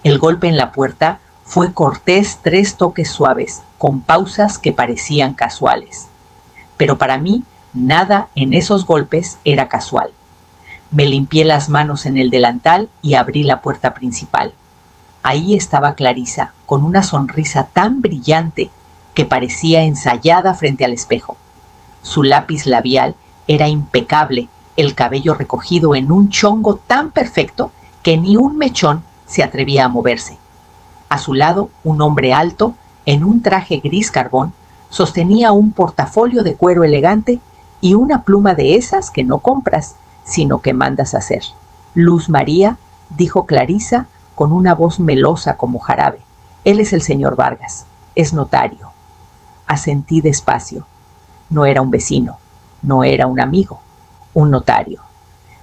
El golpe en la puerta fue cortés 3 toques suaves, con pausas que parecían casuales. Pero para mí, nada en esos golpes era casual. Me limpié las manos en el delantal y abrí la puerta principal. Ahí estaba Clarisa, con una sonrisa tan brillante que parecía ensayada frente al espejo. Su lápiz labial era impecable, el cabello recogido en un chongo tan perfecto que ni un mechón se atrevía a moverse. A su lado, un hombre alto, en un traje gris carbón, sostenía un portafolio de cuero elegante y una pluma de esas que no compras, sino que mandas hacer. Luz María, dijo Clarisa con una voz melosa como jarabe. Él es el señor Vargas, es notario. Asentí despacio. No era un vecino, no era un amigo, un notario.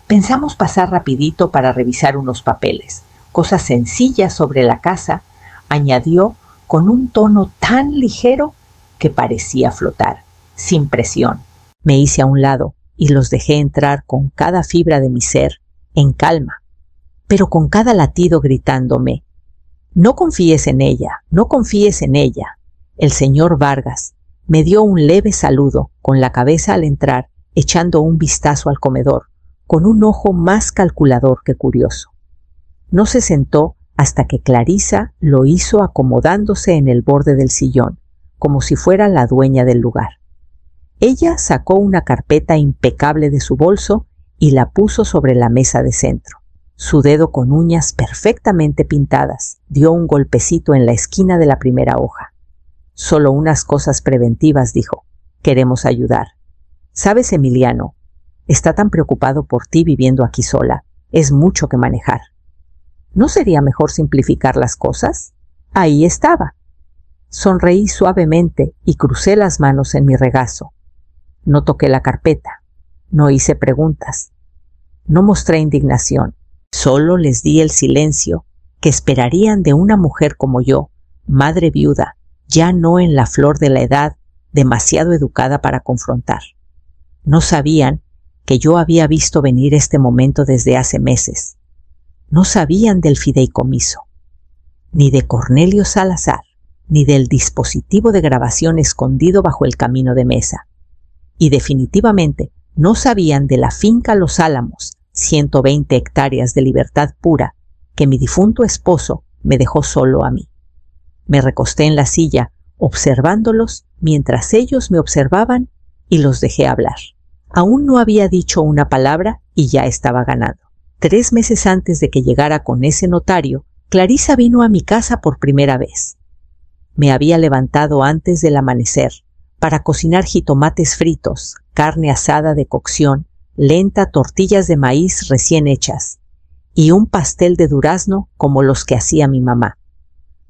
Pensamos pasar rapidito para revisar unos papeles, cosas sencillas sobre la casa, añadió con un tono tan ligero que parecía flotar, sin presión. Me hice a un lado y los dejé entrar con cada fibra de mi ser, en calma, pero con cada latido gritándome: no confíes en ella, no confíes en ella. El señor Vargas me dio un leve saludo con la cabeza al entrar, echando un vistazo al comedor, con un ojo más calculador que curioso. No se sentó hasta que Clarisa lo hizo acomodándose en el borde del sillón, como si fuera la dueña del lugar. Ella sacó una carpeta impecable de su bolso y la puso sobre la mesa de centro. Su dedo con uñas perfectamente pintadas dio un golpecito en la esquina de la primera hoja. Solo unas cosas preventivas, dijo. Queremos ayudar. ¿Sabes, Emiliano? Está tan preocupado por ti viviendo aquí sola. Es mucho que manejar. ¿No sería mejor simplificar las cosas? Ahí estaba. Sonreí suavemente y crucé las manos en mi regazo. No toqué la carpeta. No hice preguntas. No mostré indignación. Solo les di el silencio que esperarían de una mujer como yo, madre viuda, ya no en la flor de la edad, demasiado educada para confrontar. No sabían que yo había visto venir este momento desde hace meses. No sabían del fideicomiso, ni de Cornelio Salazar, ni del dispositivo de grabación escondido bajo el camino de mesa. Y definitivamente no sabían de la finca Los Álamos, 120 hectáreas de libertad pura, que mi difunto esposo me dejó solo a mí. Me recosté en la silla, observándolos mientras ellos me observaban, y los dejé hablar. Aún no había dicho una palabra y ya estaba ganando. 3 meses antes de que llegara con ese notario, Clarisa vino a mi casa por primera vez. Me había levantado antes del amanecer para cocinar jitomates fritos, carne asada de cocción, lenta, tortillas de maíz recién hechas y un pastel de durazno como los que hacía mi mamá.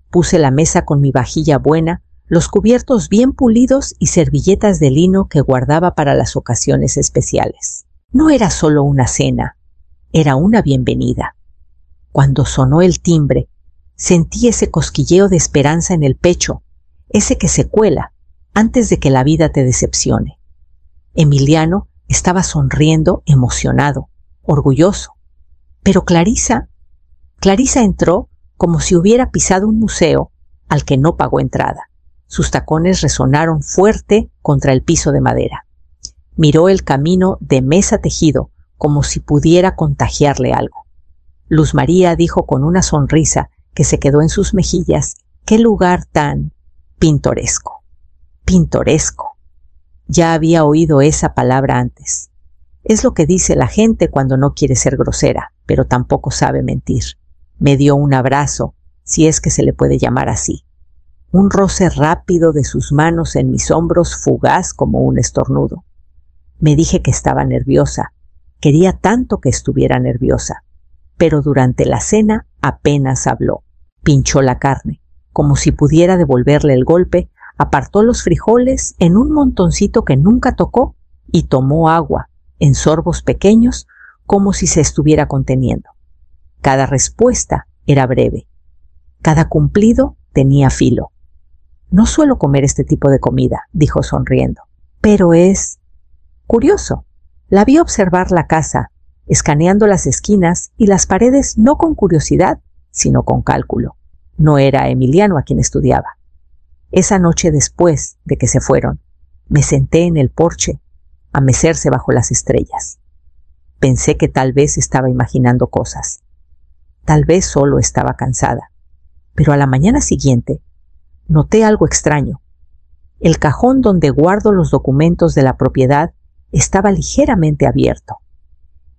Puse la mesa con mi vajilla buena, los cubiertos bien pulidos y servilletas de lino que guardaba para las ocasiones especiales. No era solo una cena, era una bienvenida. Cuando sonó el timbre, sentí ese cosquilleo de esperanza en el pecho, ese que se cuela antes de que la vida te decepcione. Emiliano estaba sonriendo, emocionado, orgulloso. Pero Clarisa entró como si hubiera pisado un museo al que no pagó entrada. Sus tacones resonaron fuerte contra el piso de madera. Miró el camino de mesa tejido como si pudiera contagiarle algo. Luz María dijo con una sonrisa que se quedó en sus mejillas: ¡qué lugar tan pintoresco! Pintoresco. Ya había oído esa palabra antes. Es lo que dice la gente cuando no quiere ser grosera, pero tampoco sabe mentir. Me dio un abrazo, si es que se le puede llamar así. Un roce rápido de sus manos en mis hombros, fugaz como un estornudo. Me dije que estaba nerviosa. Quería tanto que estuviera nerviosa. Pero durante la cena apenas habló. Pinchó la carne, como si pudiera devolverle el golpe, apartó los frijoles en un montoncito que nunca tocó y tomó agua, en sorbos pequeños, como si se estuviera conteniendo. Cada respuesta era breve. Cada cumplido tenía filo. No suelo comer este tipo de comida, dijo sonriendo, pero es curioso. La vi observar la casa, escaneando las esquinas y las paredes no con curiosidad, sino con cálculo. No era a Emiliano a quien estudiaba. Esa noche después de que se fueron, me senté en el porche a mecerse bajo las estrellas. Pensé que tal vez estaba imaginando cosas. Tal vez solo estaba cansada. Pero a la mañana siguiente noté algo extraño. El cajón donde guardo los documentos de la propiedad estaba ligeramente abierto.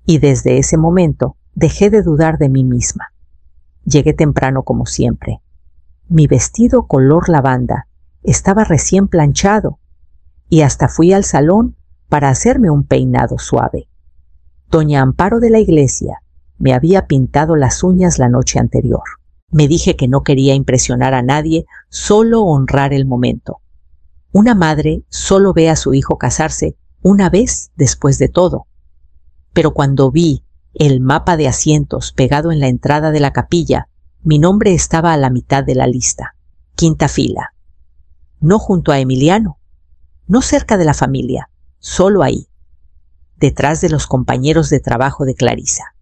Y desde ese momento dejé de dudar de mí misma. Llegué temprano como siempre. Mi vestido color lavanda estaba recién planchado y hasta fui al salón para hacerme un peinado suave. Doña Amparo de la iglesia me había pintado las uñas la noche anterior. Me dije que no quería impresionar a nadie, solo honrar el momento. Una madre solo ve a su hijo casarse una vez después de todo. Pero cuando vi el mapa de asientos pegado en la entrada de la capilla, mi nombre estaba a la mitad de la lista, quinta fila. No junto a Emiliano, no cerca de la familia, solo ahí, detrás de los compañeros de trabajo de Clarisa,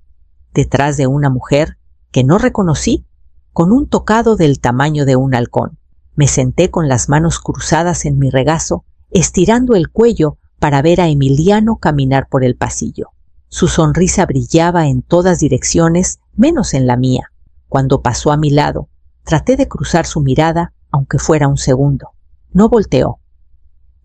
detrás de una mujer que no reconocí, con un tocado del tamaño de un halcón. Me senté con las manos cruzadas en mi regazo, estirando el cuello para ver a Emiliano caminar por el pasillo. Su sonrisa brillaba en todas direcciones, menos en la mía. Cuando pasó a mi lado, traté de cruzar su mirada, aunque fuera un segundo. No volteó.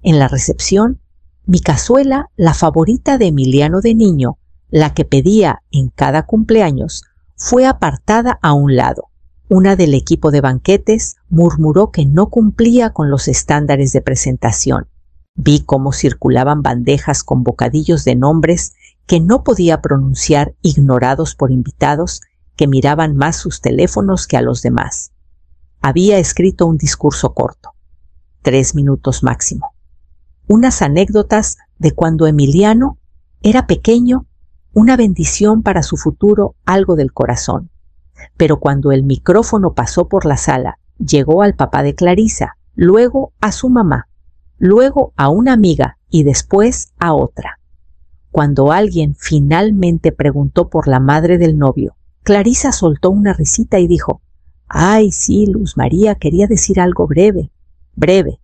En la recepción, mi cazuela, la favorita de Emiliano de niño, la que pedía en cada cumpleaños, fue apartada a un lado. Una del equipo de banquetes murmuró que no cumplía con los estándares de presentación. Vi cómo circulaban bandejas con bocadillos de nombres que no podía pronunciar, ignorados por invitados que miraban más sus teléfonos que a los demás. Había escrito un discurso corto, 3 minutos máximo. Unas anécdotas de cuando Emiliano era pequeño, una bendición para su futuro, algo del corazón. Pero cuando el micrófono pasó por la sala, llegó al papá de Clarisa, luego a su mamá, luego a una amiga y después a otra. Cuando alguien finalmente preguntó por la madre del novio, Clarisa soltó una risita y dijo: «Ay, sí, Luz María quería decir algo breve, breve».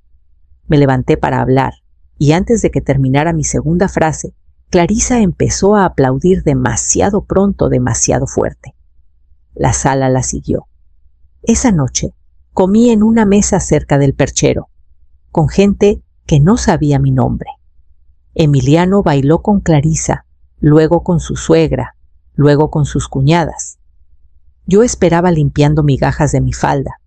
Me levanté para hablar, y antes de que terminara mi segunda frase, Clarisa empezó a aplaudir demasiado pronto, demasiado fuerte. La sala la siguió. Esa noche comí en una mesa cerca del perchero, con gente que no sabía mi nombre. Emiliano bailó con Clarisa, luego con su suegra, luego con sus cuñadas. Yo esperaba limpiando migajas de mi falda.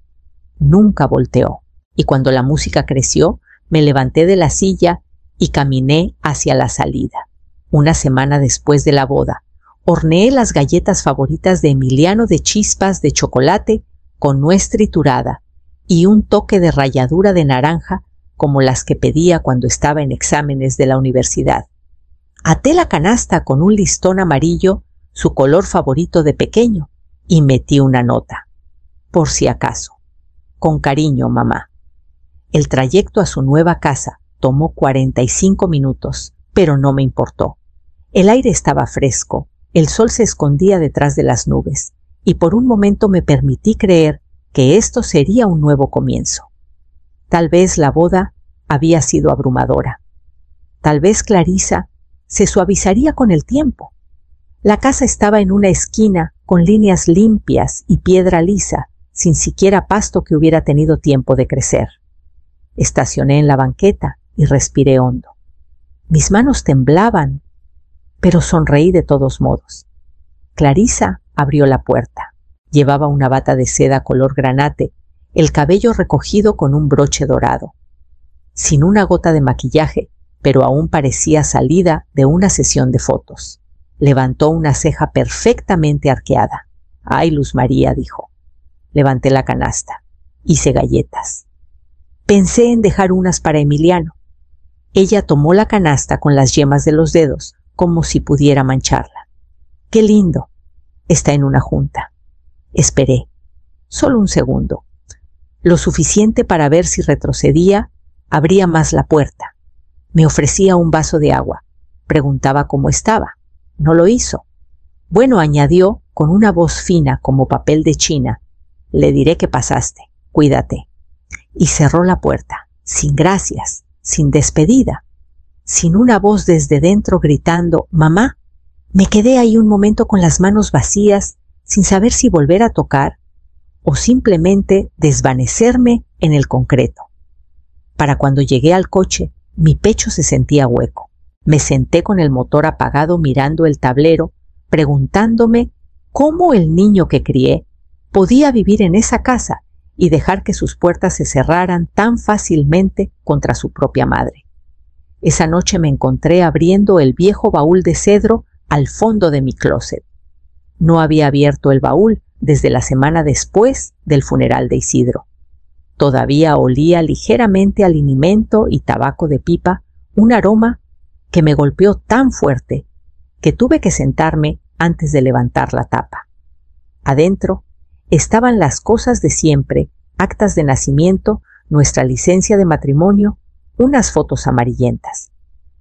Nunca volteó, y cuando la música creció, me levanté de la silla y caminé hacia la salida. Una semana después de la boda, horneé las galletas favoritas de Emiliano de chispas de chocolate con nuez triturada y un toque de ralladura de naranja como las que pedía cuando estaba en exámenes de la universidad. Até la canasta con un listón amarillo, su color favorito de pequeño, y metí una nota. Por si acaso. Con cariño, mamá. El trayecto a su nueva casa tomó 45 minutos, pero no me importó. El aire estaba fresco, el sol se escondía detrás de las nubes, y por un momento me permití creer que esto sería un nuevo comienzo. Tal vez la boda había sido abrumadora. Tal vez Clarisa se suavizaría con el tiempo. La casa estaba en una esquina con líneas limpias y piedra lisa, sin siquiera pasto que hubiera tenido tiempo de crecer. Estacioné en la banqueta y respiré hondo. Mis manos temblaban, pero sonreí de todos modos. Clarisa abrió la puerta. Llevaba una bata de seda color granate, el cabello recogido con un broche dorado. Sin una gota de maquillaje, pero aún parecía salida de una sesión de fotos. Levantó una ceja perfectamente arqueada. «Ay, Luz María», dijo. Levanté la canasta. Hice galletas. Pensé en dejar unas para Emiliano. Ella tomó la canasta con las yemas de los dedos, como si pudiera mancharla. «Qué lindo. Está en una junta». Esperé. Solo un segundo. Lo suficiente para ver si retrocedía, abría más la puerta. Me ofrecía un vaso de agua. Preguntaba cómo estaba. No lo hizo. «Bueno», añadió con una voz fina como papel de china: «Le diré que pasaste, cuídate». Y cerró la puerta, sin gracias, sin despedida, sin una voz desde dentro gritando: «Mamá». Me quedé ahí un momento con las manos vacías, sin saber si volver a tocar o simplemente desvanecerme en el concreto. Para cuando llegué al coche, mi pecho se sentía hueco. Me senté con el motor apagado mirando el tablero, preguntándome cómo el niño que crié podía vivir en esa casa y dejar que sus puertas se cerraran tan fácilmente contra su propia madre. Esa noche me encontré abriendo el viejo baúl de cedro al fondo de mi closet. No había abierto el baúl desde la semana después del funeral de Isidro. Todavía olía ligeramente a linimento y tabaco de pipa, un aroma que me golpeó tan fuerte que tuve que sentarme antes de levantar la tapa. Adentro estaban las cosas de siempre: actas de nacimiento, nuestra licencia de matrimonio, unas fotos amarillentas.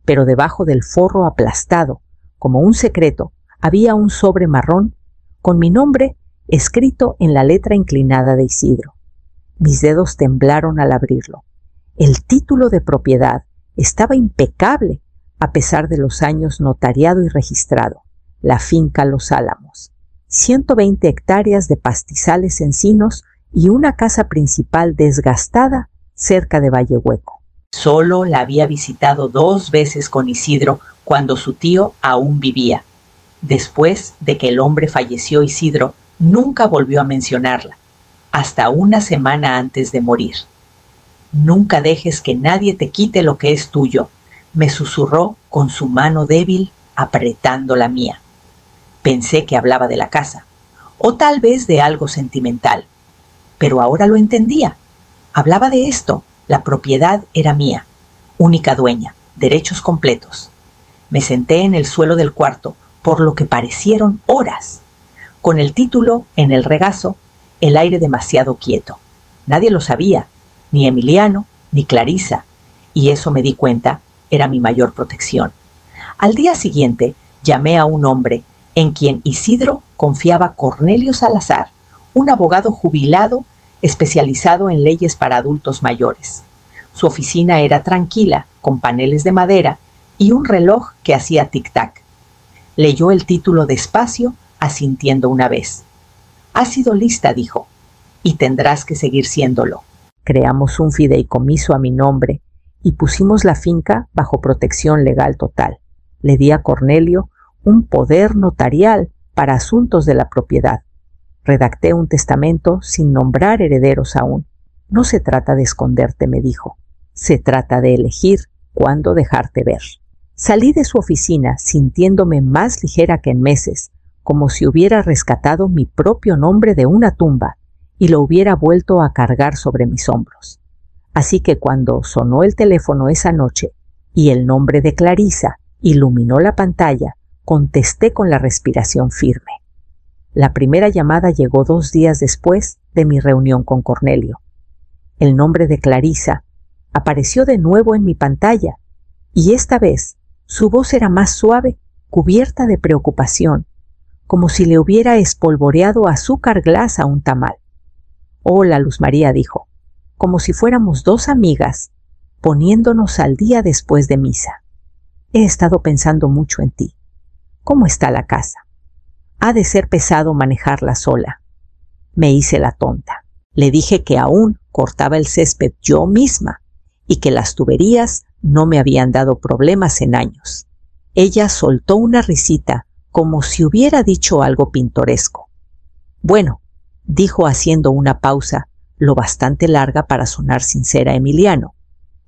Pero debajo del forro aplastado, como un secreto, había un sobre marrón con mi nombre escrito en la letra inclinada de Isidro. Mis dedos temblaron al abrirlo. El título de propiedad estaba impecable a pesar de los años notariado y registrado: la finca Los Álamos, 120 hectáreas de pastizales encinos y una casa principal desgastada cerca de Valle Hueco. Solo la había visitado 2 veces con Isidro cuando su tío aún vivía. Después de que el hombre falleció, Isidro nunca volvió a mencionarla, hasta una semana antes de morir. «Nunca dejes que nadie te quite lo que es tuyo», me susurró con su mano débil apretando la mía. Pensé que hablaba de la casa, o tal vez de algo sentimental, pero ahora lo entendía. Hablaba de esto: la propiedad era mía, única dueña, derechos completos. Me senté en el suelo del cuarto por lo que parecieron horas, con el título en el regazo, el aire demasiado quieto. Nadie lo sabía, ni Emiliano, ni Clarisa, y eso, me di cuenta, era mi mayor protección. Al día siguiente llamé a un hombre en quien Isidro confiaba: Cornelio Salazar, un abogado jubilado especializado en leyes para adultos mayores. Su oficina era tranquila, con paneles de madera y un reloj que hacía tic-tac. Leyó el título despacio, asintiendo una vez. «Has sido lista», dijo, «y tendrás que seguir siéndolo». Creamos un fideicomiso a mi nombre y pusimos la finca bajo protección legal total. Le di a Cornelio un poder notarial para asuntos de la propiedad. Redacté un testamento sin nombrar herederos aún. «No se trata de esconderte», me dijo. «Se trata de elegir cuándo dejarte ver». Salí de su oficina sintiéndome más ligera que en meses, como si hubiera rescatado mi propio nombre de una tumba y lo hubiera vuelto a cargar sobre mis hombros. Así que cuando sonó el teléfono esa noche y el nombre de Clarisa iluminó la pantalla, contesté con la respiración firme. La primera llamada llegó 2 días después de mi reunión con Cornelio. El nombre de Clarisa apareció de nuevo en mi pantalla, y esta vez su voz era más suave, cubierta de preocupación, como si le hubiera espolvoreado azúcar glas a un tamal. «Hola, Luz María», dijo, como si fuéramos 2 amigas, poniéndonos al día después de misa. «He estado pensando mucho en ti. ¿Cómo está la casa? Ha de ser pesado manejarla sola». Me hice la tonta. Le dije que aún cortaba el césped yo misma y que las tuberías no me habían dado problemas en años. Ella soltó una risita como si hubiera dicho algo pintoresco. «Bueno», dijo haciendo una pausa lo bastante larga para sonar sincera. Emiliano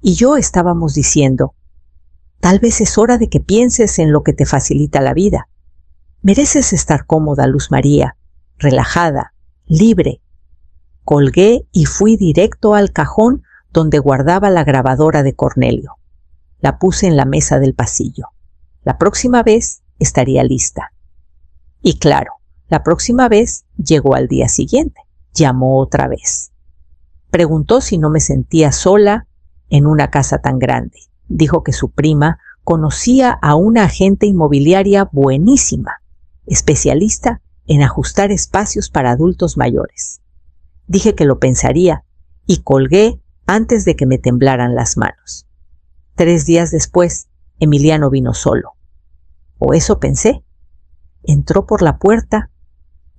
y yo estábamos diciendo: «Tal vez es hora de que pienses en lo que te facilita la vida. Mereces estar cómoda, Luz María, relajada, libre». Colgué y fui directo al cajón donde guardaba la grabadora de Cornelio. La puse en la mesa del pasillo. La próxima vez estaría lista. Y claro, la próxima vez llegó al día siguiente. Llamó otra vez. Preguntó si no me sentía sola en una casa tan grande. Dijo que su prima conocía a una agente inmobiliaria buenísima, especialista en ajustar espacios para adultos mayores. Dije que lo pensaría y colgué antes de que me temblaran las manos. 3 días después, Emiliano vino solo. O eso pensé. Entró por la puerta,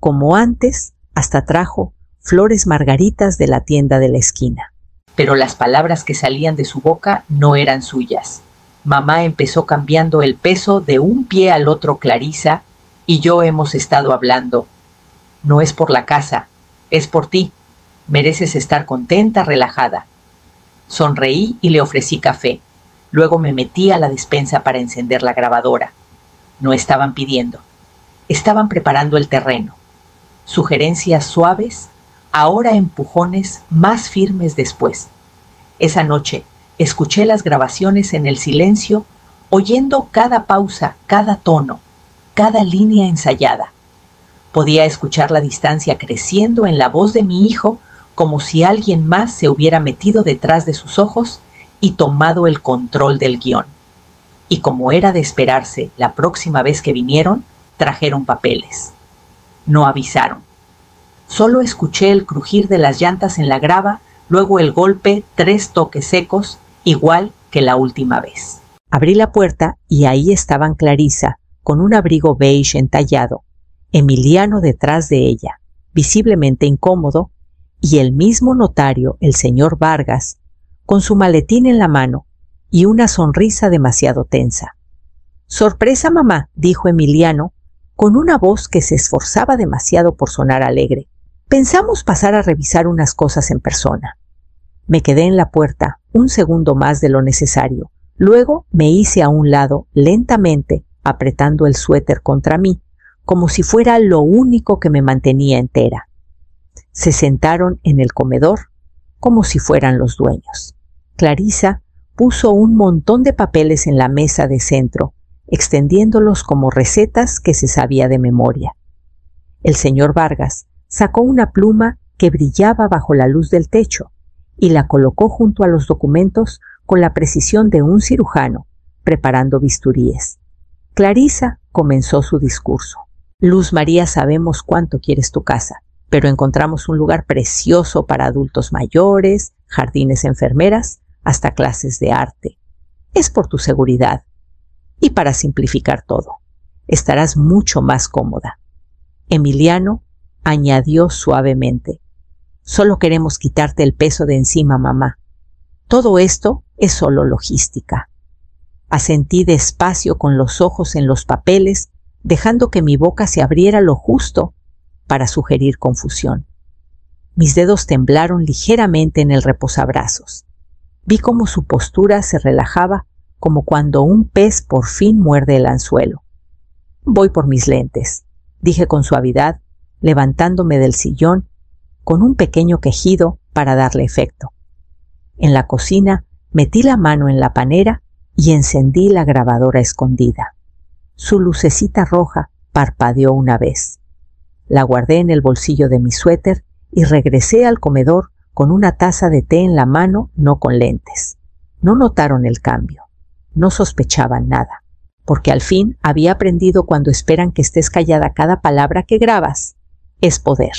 como antes, hasta trajo flores margaritas de la tienda de la esquina. Pero las palabras que salían de su boca no eran suyas. Mamá empezó cambiando el peso de un pie al otro. Clarisa y yo hemos estado hablando. No es por la casa, es por ti. Mereces estar contenta, relajada. Sonreí y le ofrecí café. Luego me metí a la despensa para encender la grabadora. No estaban pidiendo. Estaban preparando el terreno. Sugerencias suaves, ahora empujones más firmes después. Esa noche escuché las grabaciones en el silencio, oyendo cada pausa, cada tono, cada línea ensayada. Podía escuchar la distancia creciendo en la voz de mi hijo, como si alguien más se hubiera metido detrás de sus ojos y tomado el control del guión. Y como era de esperarse, la próxima vez que vinieron, trajeron papeles. No avisaron. Solo escuché el crujir de las llantas en la grava, luego el golpe, 3 toques secos, igual que la última vez. Abrí la puerta y ahí estaban Clarisa, con un abrigo beige entallado, Emiliano detrás de ella, visiblemente incómodo, y el mismo notario, el señor Vargas, con su maletín en la mano y una sonrisa demasiado tensa. «Sorpresa, mamá», dijo Emiliano, con una voz que se esforzaba demasiado por sonar alegre. «Pensamos pasar a revisar unas cosas en persona». Me quedé en la puerta un segundo más de lo necesario. Luego me hice a un lado lentamente, apretando el suéter contra mí, como si fuera lo único que me mantenía entera. Se sentaron en el comedor como si fueran los dueños. Clarisa puso un montón de papeles en la mesa de centro, extendiéndolos como recetas que se sabía de memoria. El señor Vargas sacó una pluma que brillaba bajo la luz del techo y la colocó junto a los documentos con la precisión de un cirujano, preparando bisturíes. Clarisa comenzó su discurso. «Luz María, sabemos cuánto quieres tu casa, pero encontramos un lugar precioso para adultos mayores, jardines, enfermeras, hasta clases de arte. Es por tu seguridad. Y para simplificar todo, estarás mucho más cómoda». Emiliano añadió suavemente: «Solo queremos quitarte el peso de encima, mamá. Todo esto es solo logística». Asentí despacio con los ojos en los papeles, dejando que mi boca se abriera lo justo para sugerir confusión. Mis dedos temblaron ligeramente en el reposabrazos. Vi cómo su postura se relajaba, como cuando un pez por fin muerde el anzuelo. «Voy por mis lentes», dije con suavidad, levantándome del sillón con un pequeño quejido para darle efecto. En la cocina metí la mano en la panera y encendí la grabadora escondida. Su lucecita roja parpadeó una vez. La guardé en el bolsillo de mi suéter y regresé al comedor con una taza de té en la mano, no con lentes. No notaron el cambio. No sospechaban nada, porque al fin había aprendido cuando esperan que estés callada cada palabra que grabas. Es poder.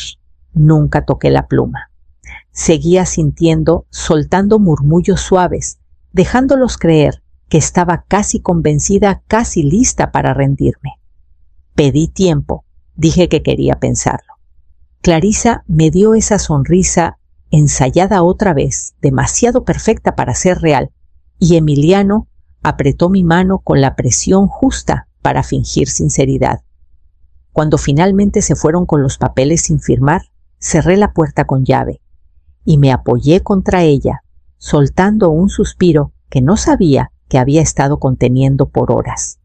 Nunca toqué la pluma. Seguía sintiendo, soltando murmullos suaves, dejándolos creer que estaba casi convencida, casi lista para rendirme. Pedí tiempo, dije que quería pensarlo. Clarisa me dio esa sonrisa ensayada otra vez, demasiado perfecta para ser real, y Emiliano apretó mi mano con la presión justa para fingir sinceridad. Cuando finalmente se fueron con los papeles sin firmar, cerré la puerta con llave y me apoyé contra ella, soltando un suspiro que no sabía que había estado conteniendo por horas.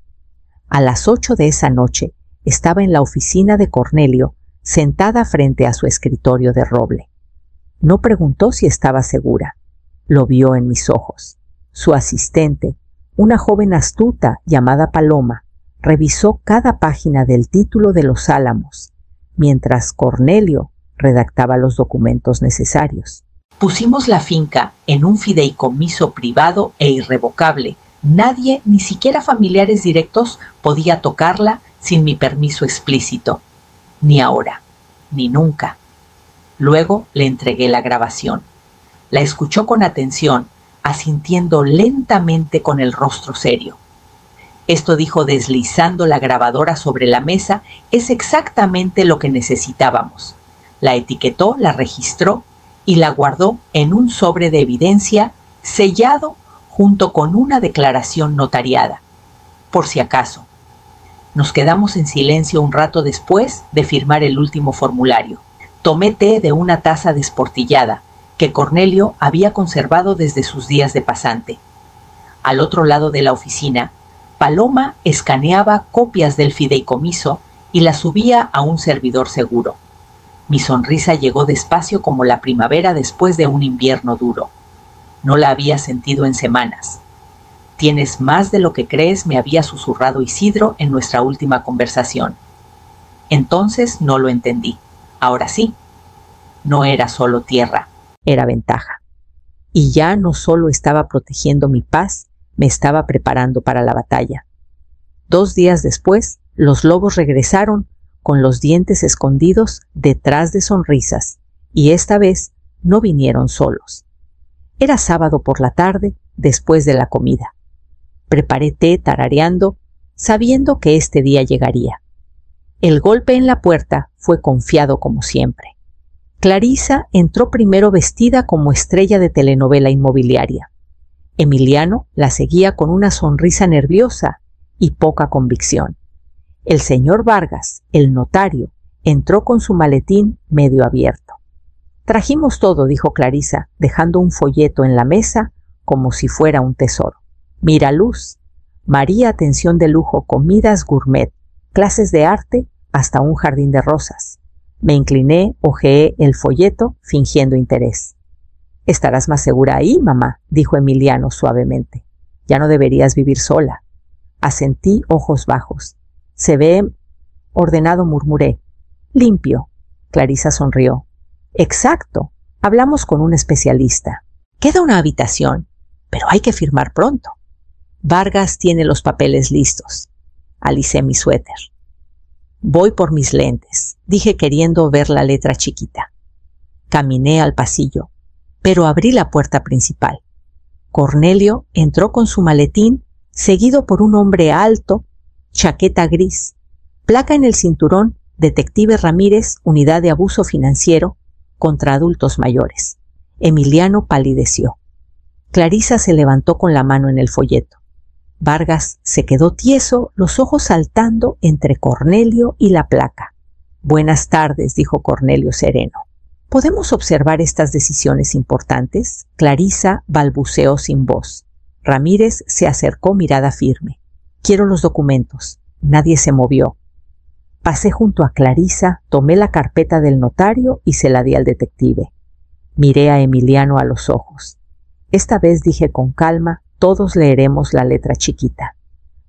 A las 8 de esa noche estaba en la oficina de Cornelio, sentada frente a su escritorio de roble. No preguntó si estaba segura. Lo vio en mis ojos. Su asistente, una joven astuta llamada Paloma, revisó cada página del título de Los Álamos, mientras Cornelio redactaba los documentos necesarios. Pusimos la finca en un fideicomiso privado e irrevocable. Nadie, ni siquiera familiares directos, podía tocarla sin mi permiso explícito. Ni ahora, ni nunca. Luego le entregué la grabación. La escuchó con atención, asintiendo lentamente con el rostro serio. Esto, dijo deslizando la grabadora sobre la mesa, es exactamente lo que necesitábamos. La etiquetó, la registró y la guardó en un sobre de evidencia sellado junto con una declaración notariada, por si acaso. Nos quedamos en silencio un rato después de firmar el último formulario. Tomé té de una taza desportillada que Cornelio había conservado desde sus días de pasante. Al otro lado de la oficina, Paloma escaneaba copias del fideicomiso y las subía a un servidor seguro. Mi sonrisa llegó despacio como la primavera después de un invierno duro. No la había sentido en semanas. «Tienes más de lo que crees», me había susurrado Isidro en nuestra última conversación. Entonces no lo entendí. Ahora sí. No era solo tierra. Era ventaja. Y ya no solo estaba protegiendo mi paz, me estaba preparando para la batalla. 2 días después, los lobos regresaron con los dientes escondidos detrás de sonrisas, y esta vez no vinieron solos. Era sábado por la tarde, después de la comida. Preparé té tarareando, sabiendo que este día llegaría. El golpe en la puerta fue confiado como siempre. Clarisa entró primero vestida como estrella de telenovela inmobiliaria. Emiliano la seguía con una sonrisa nerviosa y poca convicción. El señor Vargas, el notario, entró con su maletín medio abierto. «Trajimos todo», dijo Clarisa, dejando un folleto en la mesa como si fuera un tesoro. «Mira, Luz, María atención de lujo, comidas gourmet, clases de arte, hasta un jardín de rosas». Me incliné, hojeé el folleto, fingiendo interés. «Estarás más segura ahí, mamá», dijo Emiliano suavemente. «Ya no deberías vivir sola». Asentí, ojos bajos. «Se ve ordenado», murmuré. «Limpio». Clarisa sonrió. «Exacto. Hablamos con un especialista. Queda una habitación, pero hay que firmar pronto». «Vargas tiene los papeles listos». Alicé mi suéter. «Voy por mis lentes», dije queriendo ver la letra chiquita. Caminé al pasillo, pero abrí la puerta principal. Cornelio entró con su maletín, seguido por un hombre alto, chaqueta gris, placa en el cinturón, Detective Ramírez, Unidad de Abuso Financiero contra Adultos Mayores. Emiliano palideció. Clarisa se levantó con la mano en el folleto. Vargas se quedó tieso, los ojos saltando entre Cornelio y la placa. «Buenas tardes», dijo Cornelio sereno. «¿Podemos observar estas decisiones importantes?». Clarisa balbuceó sin voz. Ramírez se acercó, mirada firme. «Quiero los documentos». Nadie se movió. Pasé junto a Clarisa, tomé la carpeta del notario y se la di al detective. Miré a Emiliano a los ojos. Esta vez dije con calma: «Todos leeremos la letra chiquita».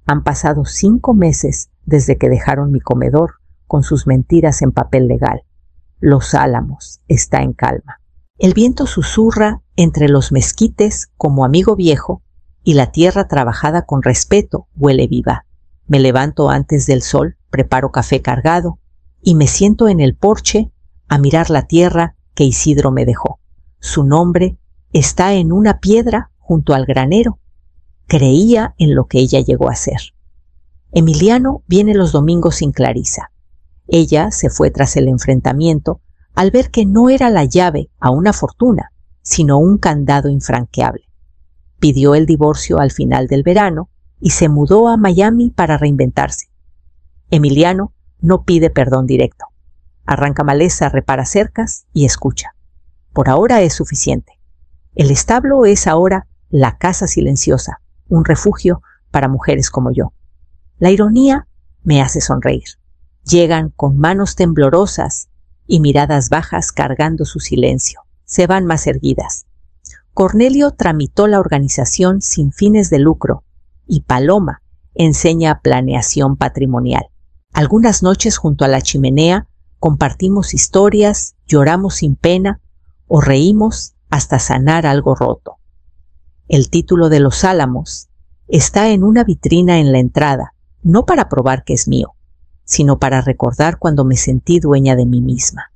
Han pasado 5 meses desde que dejaron mi comedor con sus mentiras en papel legal. Los Álamos está en calma. El viento susurra entre los mezquites como amigo viejo y la tierra trabajada con respeto huele viva. Me levanto antes del sol, preparo café cargado y me siento en el porche a mirar la tierra que Isidro me dejó. Su nombre está en una piedra junto al granero. Creía en lo que ella llegó a ser. Emiliano viene los domingos sin Clarisa. Ella se fue tras el enfrentamiento al ver que no era la llave a una fortuna, sino un candado infranqueable. Pidió el divorcio al final del verano y se mudó a Miami para reinventarse. Emiliano no pide perdón directo. Arranca maleza, repara cercas y escucha. Por ahora es suficiente. El establo es ahora la casa silenciosa, un refugio para mujeres como yo. La ironía me hace sonreír. Llegan con manos temblorosas y miradas bajas cargando su silencio. Se van más erguidas. Cornelio tramitó la organización sin fines de lucro y Paloma enseña planeación patrimonial. Algunas noches junto a la chimenea compartimos historias, lloramos sin pena o reímos hasta sanar algo roto. El título de Los Álamos está en una vitrina en la entrada, no para probar que es mío, sino para recordar cuando me sentí dueña de mí misma.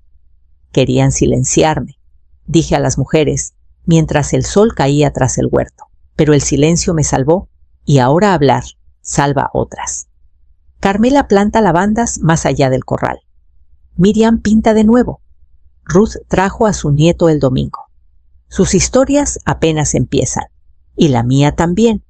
Querían silenciarme, dije a las mujeres, mientras el sol caía tras el huerto, pero el silencio me salvó y ahora hablar salva otras. Carmela planta lavandas más allá del corral. Miriam pinta de nuevo. Ruth trajo a su nieto el domingo. Sus historias apenas empiezan, y la mía también,